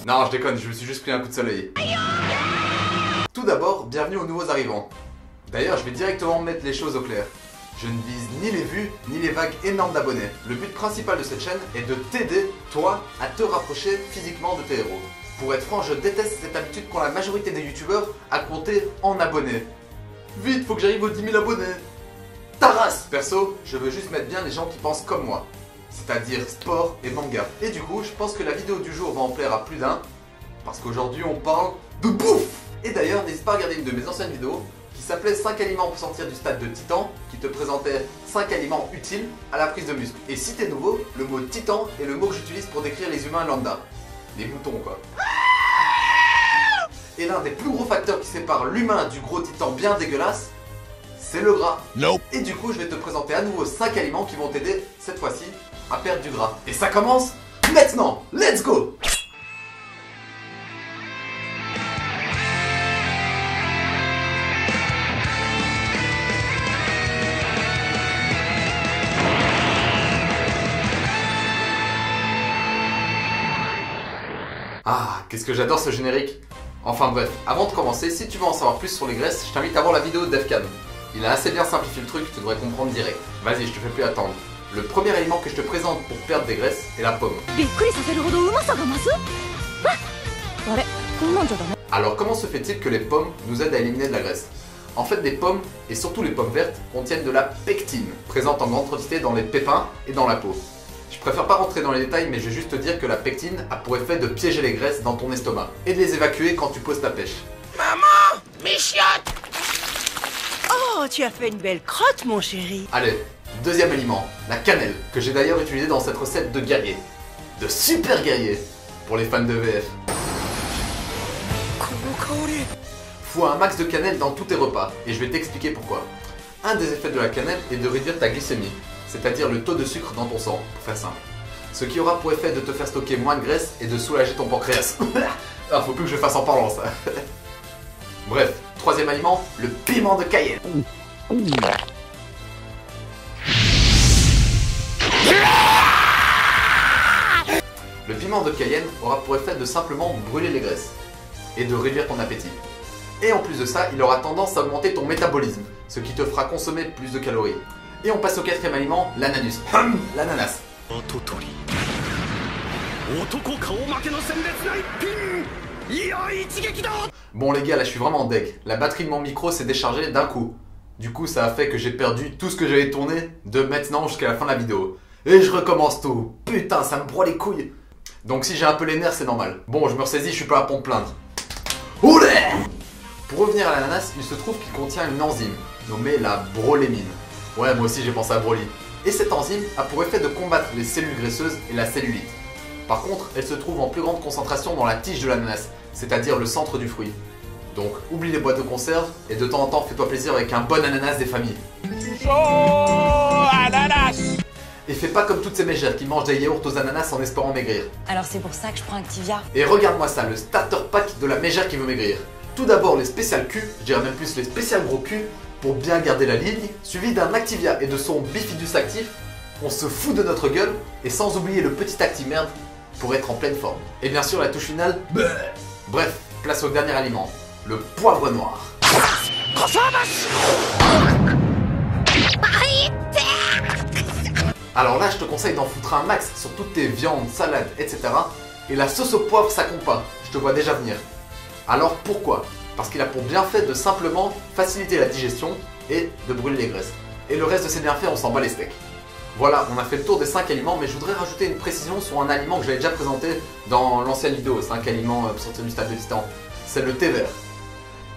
Non, je déconne, je me suis juste pris un coup de soleil. Tout d'abord, bienvenue aux nouveaux arrivants. D'ailleurs, je vais directement mettre les choses au clair. Je ne vise ni les vues, ni les vagues énormes d'abonnés. Le but principal de cette chaîne est de t'aider, toi, à te rapprocher physiquement de tes héros. Pour être franc, je déteste cette habitude qu'ont la majorité des youtubeurs à compter en abonnés. Vite, faut que j'arrive aux 10 000 abonnés. Ta race! Perso, je veux juste mettre bien les gens qui pensent comme moi. C'est-à-dire sport et manga. Et du coup, je pense que la vidéo du jour va en plaire à plus d'un. Parce qu'aujourd'hui, on parle de bouffe! Et d'ailleurs, n'hésite pas à regarder une de mes anciennes vidéos qui s'appelait 5 aliments pour sortir du stade de titan, qui te présentait 5 aliments utiles à la prise de muscle. Et si t'es nouveau, le mot titan est le mot que j'utilise pour décrire les humains lambda. Les moutons quoi. Et l'un des plus gros facteurs qui sépare l'humain du gros titan bien dégueulasse, c'est le gras. Nope. Et du coup, je vais te présenter à nouveau 5 aliments qui vont t'aider, cette fois-ci, à perdre du gras. Et ça commence maintenant. Let's go! Ah, qu'est-ce que j'adore ce générique. Enfin bref, avant de commencer, si tu veux en savoir plus sur les graisses, je t'invite à voir la vidéo de Defcan. Il a assez bien simplifié le truc, tu devrais comprendre direct. Vas-y, je te fais plus attendre. Le premier aliment que je te présente pour perdre des graisses est la pomme. Alors comment se fait-il que les pommes nous aident à éliminer de la graisse? En fait, des pommes, et surtout les pommes vertes, contiennent de la pectine, présente en grande quantité dans les pépins et dans la peau. Je préfère pas rentrer dans les détails, mais je vais juste te dire que la pectine a pour effet de piéger les graisses dans ton estomac et de les évacuer quand tu poses ta pêche. Maman, mes chiottes! Oh, tu as fait une belle crotte, mon chéri. Allez, deuxième aliment, la cannelle, que j'ai d'ailleurs utilisée dans cette recette de guerrier. De super guerrier, pour les fans de VF. Fous un max de cannelle dans tous tes repas, et je vais t'expliquer pourquoi. Un des effets de la cannelle est de réduire ta glycémie, c'est-à-dire le taux de sucre dans ton sang, pour faire simple. Ce qui aura pour effet de te faire stocker moins de graisse et de soulager ton pancréas. Ah, faut plus que je fasse en parlant ça. Bref, troisième aliment, le piment de Cayenne. Le piment de Cayenne aura pour effet de simplement brûler les graisses et de réduire ton appétit. Et en plus de ça, il aura tendance à augmenter ton métabolisme, ce qui te fera consommer plus de calories. Et on passe au quatrième aliment, l'ananus. L'ananas. Bon les gars, là je suis vraiment deg. La batterie de mon micro s'est déchargée d'un coup. Du coup ça a fait que j'ai perdu tout ce que j'avais tourné de maintenant jusqu'à la fin de la vidéo. Et je recommence tout. Putain, ça me broie les couilles. Donc si j'ai un peu les nerfs, c'est normal. Bon, je me ressaisis, je suis pas là pour me plaindre. Oulé! Pour revenir à l'ananas, il se trouve qu'il contient une enzyme nommée la brolémine. Ouais, moi aussi j'ai pensé à Broly. Et cette enzyme a pour effet de combattre les cellules graisseuses et la cellulite. Par contre, elle se trouve en plus grande concentration dans la tige de l'ananas, c'est-à-dire le centre du fruit. Donc, oublie les boîtes de conserve et de temps en temps, fais-toi plaisir avec un bon ananas des familles. Et fais pas comme toutes ces mégères qui mangent des yaourts aux ananas en espérant maigrir. Alors c'est pour ça que je prends Activia. Et regarde-moi ça, le starter pack de la mégère qui veut maigrir. Tout d'abord les spéciales cul, je dirais même plus les spéciales gros cul, pour bien garder la ligne, suivi d'un Activia et de son Bifidus actif. On se fout de notre gueule, et sans oublier le petit Actimerde pour être en pleine forme. Et bien sûr la touche finale, bref, place au dernier aliment, le poivre noir. Alors là je te conseille d'en foutre un max sur toutes tes viandes, salades, etc. Et la sauce au poivre ça compte pas, je te vois déjà venir. Alors pourquoi? Parce qu'il a pour bienfait de simplement faciliter la digestion et de brûler les graisses. Et le reste de ses bienfaits, on s'en bat les steaks. Voilà, on a fait le tour des 5 aliments, mais je voudrais rajouter une précision sur un aliment que j'avais déjà présenté dans l'ancienne vidéo, 5 aliments pour sortir du stade de titan. C'est le thé vert.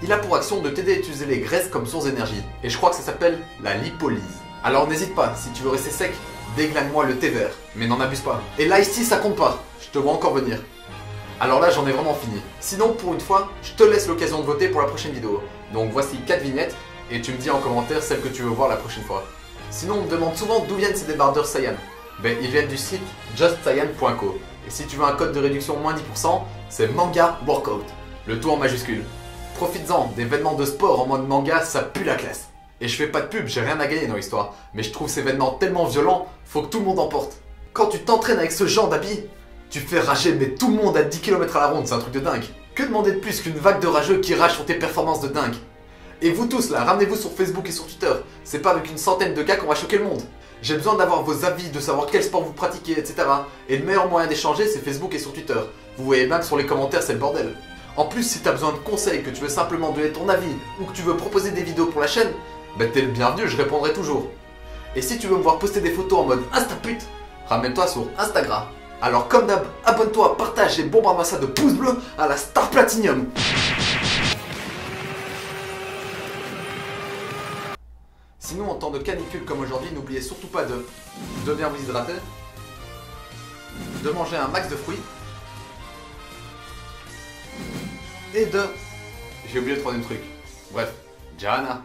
Il a pour action de t'aider à utiliser les graisses comme source d'énergie, et je crois que ça s'appelle la lipolyse. Alors n'hésite pas, si tu veux rester sec, déglingue-moi le thé vert, mais n'en abuse pas. Et là ici ça compte pas, je te vois encore venir. Alors là j'en ai vraiment fini. Sinon pour une fois, je te laisse l'occasion de voter pour la prochaine vidéo. Donc voici 4 vignettes et tu me dis en commentaire celle que tu veux voir la prochaine fois. Sinon on me demande souvent d'où viennent ces débardeurs Saiyan. Ben ils viennent du site justsaiyan.co. Et si tu veux un code de réduction moins 10%, c'est manga workout. Le tout en majuscule. Profites-en, des vêtements de sport en mode manga, ça pue la classe. Et je fais pas de pub, j'ai rien à gagner dans l'histoire. Mais je trouve ces vêtements tellement violents, faut que tout le monde en porte. Quand tu t'entraînes avec ce genre d'habits, Tu fais rager mais tout le monde à 10 km à la ronde, c'est un truc de dingue. Que demander de plus qu'une vague de rageux qui rage sur tes performances de dingue? Et vous tous là, ramenez-vous sur Facebook et sur Twitter. C'est pas avec une centaine de gars qu'on va choquer le monde. J'ai besoin d'avoir vos avis, de savoir quel sport vous pratiquez, etc. Et le meilleur moyen d'échanger, c'est Facebook et sur Twitter. Vous voyez bien que sur les commentaires, c'est le bordel. En plus, si t'as besoin de conseils, que tu veux simplement donner ton avis, ou que tu veux proposer des vidéos pour la chaîne, bah t'es le bienvenu, je répondrai toujours. Et si tu veux me voir poster des photos en mode Instapute, ramène-toi sur Instagram. Alors comme d'hab, abonne-toi, partage et bombarde-moi ça de pouces bleus à la Star Platinum. Sinon, en temps de canicule comme aujourd'hui, n'oubliez surtout pas de bien vous hydrater, de manger un max de fruits, et de... J'ai oublié le troisième truc. Bref, Jana.